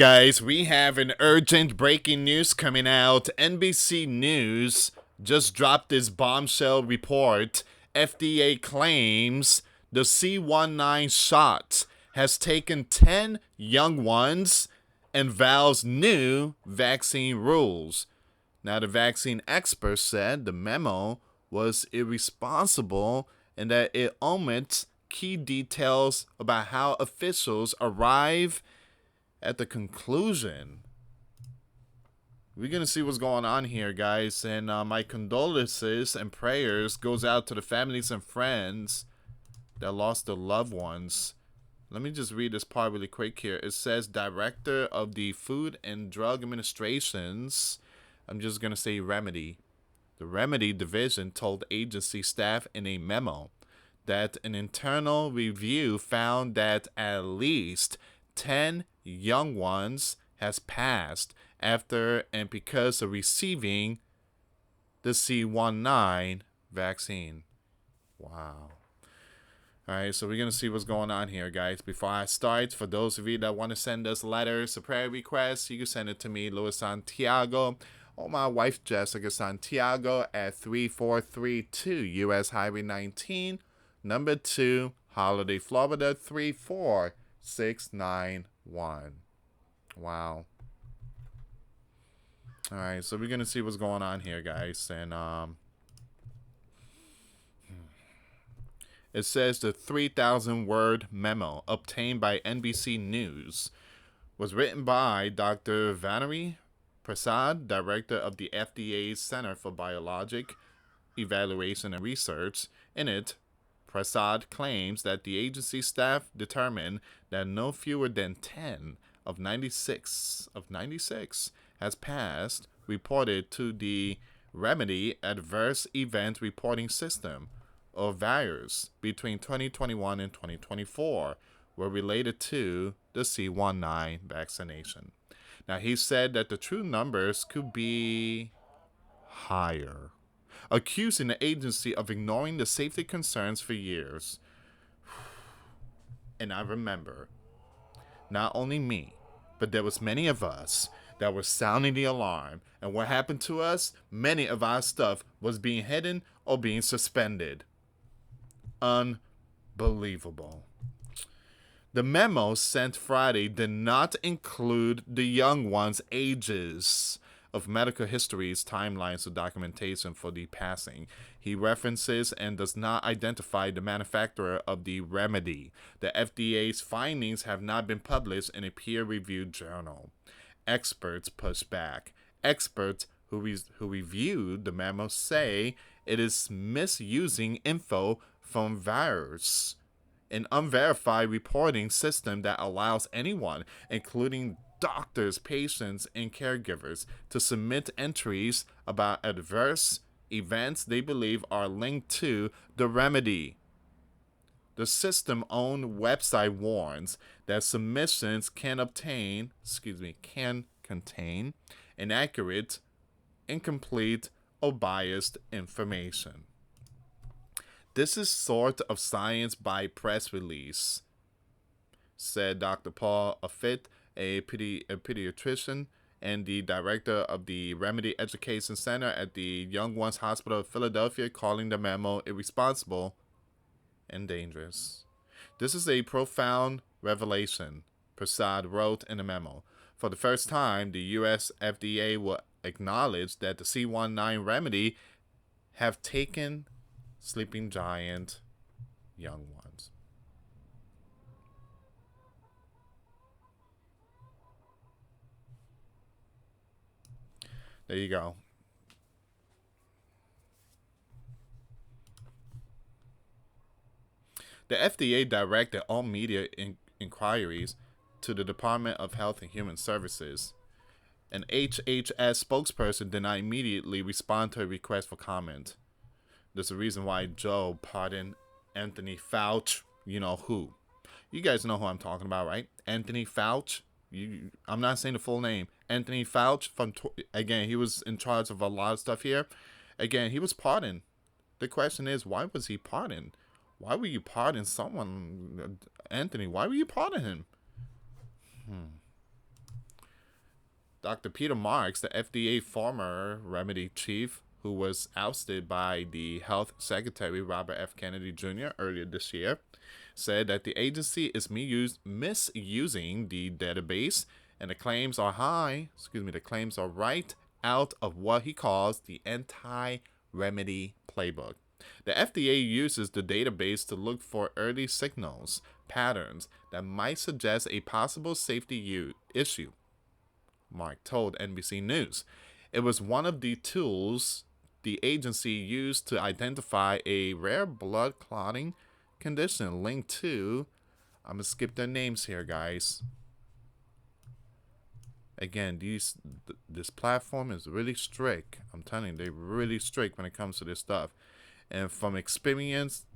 guys, we have an urgent breaking news coming out. NBC News just dropped this bombshell report. FDA claims the C19 shot has taken 10 young ones and vows new vaccine rules. Now, the vaccine experts said the memo was irresponsible and that it omits key details about how officials arrive at the conclusion. We're going to see what's going on here, guys. And my condolences and prayers goes out to the families and friends that lost their loved ones. Let me just read this part really quick here. It says, Director of the Food and Drug Administrations, I'm just going to say Remedy. The Remedy Division told agency staff in a memo that an internal review found that at least 10 young ones has passed after and because of receiving the C19 vaccine. Wow. Alright, so we're going to see what's going on here, guys. Before I start, for those of you that want to send us letters or prayer requests, you can send it to me, US Santiago, or my wife, Jessica Santiago, at 3432 US Highway 19, number 2, Holiday, Florida, 34691. Wow. Alright, so we're going to see what's going on here, guys. And, it says the 3,000-word memo obtained by NBC News was written by Dr. Vanari Prasad, director of the FDA's Center for Biologic Evaluation and Research. In it, Prasad claims that the agency staff determined that no fewer than 10 of 96 has passed, reported to the Remedy Adverse Event Reporting System, or VAERS, between 2021 and 2024 were related to the C19 vaccination. Now, he said that the true numbers could be higher, accusing the agency of ignoring the safety concerns for years. And I remember, not only me, but there was many of us that were sounding the alarm. And what happened to us? Many of our stuff was being hidden or being suspended. Unbelievable. The memo sent Friday did not include the young ones' ages of medical histories, timelines, or documentation for the passing. He references and does not identify the manufacturer of the remedy. The FDA's findings have not been published in a peer-reviewed journal. Experts push back. Experts who reviewed the memo say it is misusing info from VAERS, an unverified reporting system that allows anyone, including doctors, patients, and caregivers, to submit entries about adverse events they believe are linked to the remedy. The system-owned website warns that submissions can contain inaccurate, incomplete, or biased information. This is sort of science by press release, said Dr. Paul Affit, a pediatrician and the director of the Remedy Education Center at the Young Ones Hospital of Philadelphia, calling the memo irresponsible and dangerous. This is a profound revelation, Prasad wrote in the memo. For the first time, the US FDA will acknowledge that the C19 remedy have taken sleeping giant young ones. There you go. The FDA directed all media inquiries to the Department of Health and Human Services. An HHS spokesperson did not immediately respond to a request for comment. There's a reason why Joe pardoned Anthony Fauci. You know who. You guys know who I'm talking about, right? Anthony Fauci. I'm not saying the full name. Anthony Fauci. Again, he was in charge of a lot of stuff here. Again, he was pardoned. The question is, why was he pardoned? Why would you pardon someone, Anthony? Why would you pardon him? Dr. Peter Marks, the FDA former remedy chief, who was ousted by the Health Secretary Robert F. Kennedy Jr. earlier this year, said that the agency is misusing the database, and the claims are the claims are right out of what he calls the anti-remedy playbook. The FDA uses the database to look for early signals, patterns that might suggest a possible safety issue, Mark told NBC News. It was one of the tools the agency used to identify a rare blood clotting condition linked to, I'm going to skip their names here, guys. Again, this platform is really strict. I'm telling you, they're really strict when it comes to this stuff. And from experience,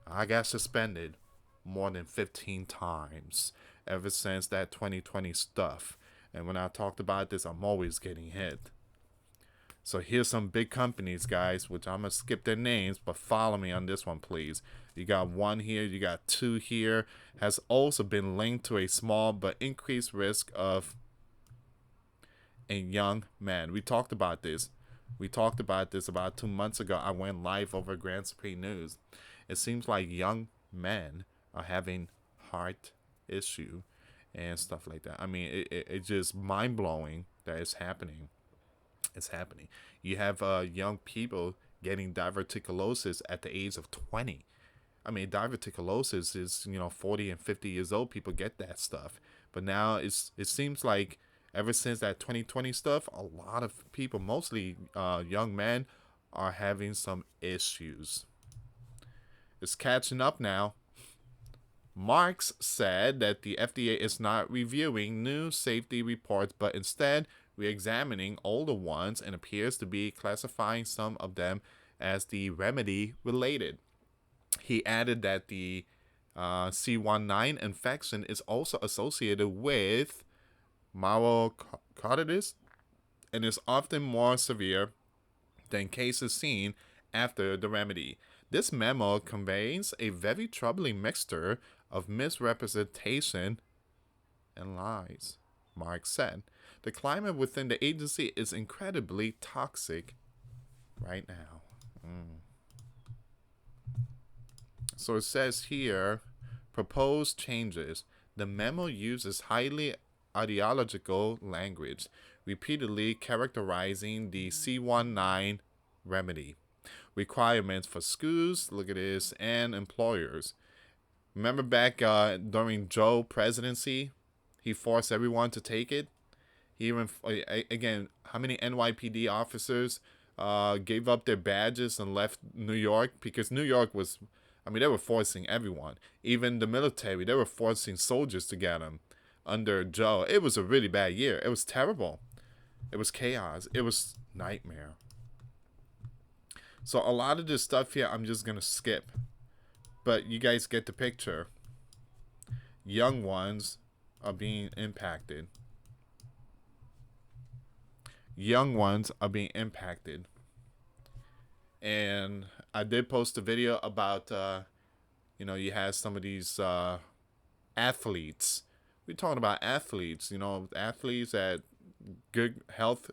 I got suspended more than 15 times ever since that 2020 stuff. And when I talked about this, I'm always getting hit. So here's some big companies, guys, which I'm going to skip their names, but follow me on this one, please. You got one here, you got two here. Has also been linked to a small but increased risk of a young man. We talked about this. We talked about this about 2 months ago. I went live over Grand Supreme News. It seems like young men are having heart issue and stuff like that. I mean, it's just mind-blowing that it's happening. It's happening. You have young people getting diverticulosis at the age of 20. I mean, diverticulosis is, 40 and 50 years old. People get that stuff. But now it seems like ever since that 2020 stuff, a lot of people, mostly young men, are having some issues. It's catching up now. Marks said that the FDA is not reviewing new safety reports, but instead re-examining older ones and appears to be classifying some of them as the remedy related. He added that the C19 infection is also associated with myocarditis and is often more severe than cases seen after the remedy. This memo conveys a very troubling mixture of misrepresentation and lies, Mark said. The climate within the agency is incredibly toxic right now. So it says here, proposed changes. The memo uses highly ideological language, repeatedly characterizing the C19 remedy. Requirements for schools, look at this, and employers. Remember back during Joe presidency, he forced everyone to take it. He even, again, how many NYPD officers gave up their badges and left New York? Because New York was, they were forcing everyone. Even the military, they were forcing soldiers to get them under Joe. It was a really bad year. It was terrible. It was chaos. It was nightmare. So a lot of this stuff here, I'm just going to skip. But you guys get the picture. Young ones are being impacted. Young ones are being impacted. And I did post a video about, you have some of these athletes. We're talking about athletes, athletes at good health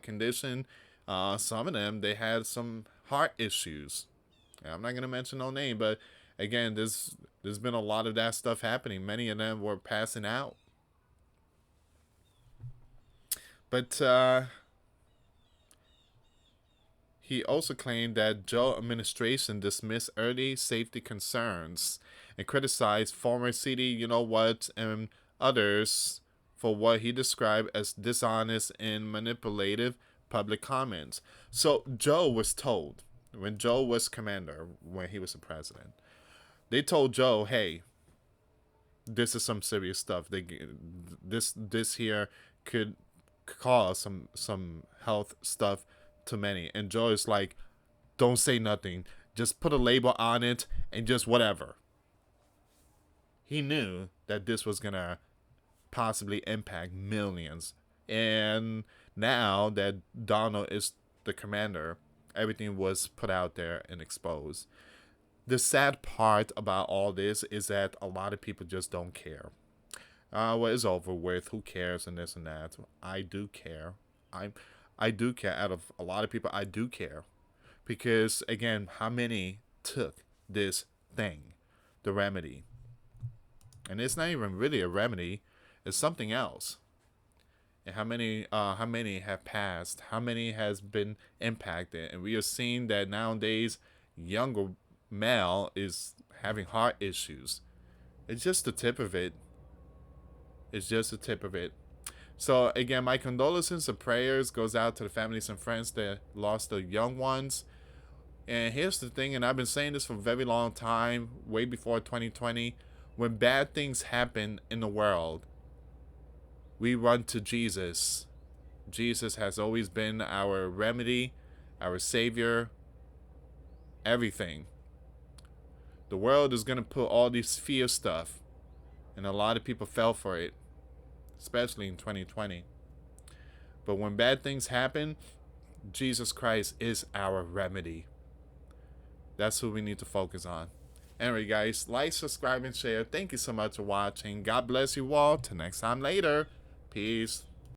condition. Some of them, they had some heart issues. I'm not going to mention no name, but again, there's been a lot of that stuff happening. Many of them were passing out. But he also claimed that Joe administration dismissed early safety concerns and criticized former CD, and others for what he described as dishonest and manipulative public comments. So Joe was told, when Joe was commander, when he was the president, they told Joe, hey, this is some serious stuff. This here could cause some health stuff to many. And Joe is like, don't say nothing. Just put a label on it and just whatever. He knew that this was going to possibly impact millions. And now that Donald is the commander, everything was put out there and exposed. The sad part about all this is that a lot of people just don't care. Well, it's over with. Who cares and this and that. I do care. I I do care. Out of a lot of people, I do care because again, how many took this thing, the remedy, and it's not even really a remedy. It's something else. And how many have passed? How many has been impacted? And we are seeing that nowadays, younger male is having heart issues. It's just the tip of it. It's just the tip of it. So again, my condolences and prayers goes out to the families and friends that lost their young ones. And here's the thing, and I've been saying this for a very long time, way before 2020. When bad things happen in the world, we run to Jesus. Jesus has always been our remedy, our savior, everything. The world is going to put all this fear stuff, and a lot of people fell for it, especially in 2020. But when bad things happen, Jesus Christ is our remedy. That's who we need to focus on. Anyway, guys, like, subscribe, and share. Thank you so much for watching. God bless you all. Till next time later. Peace.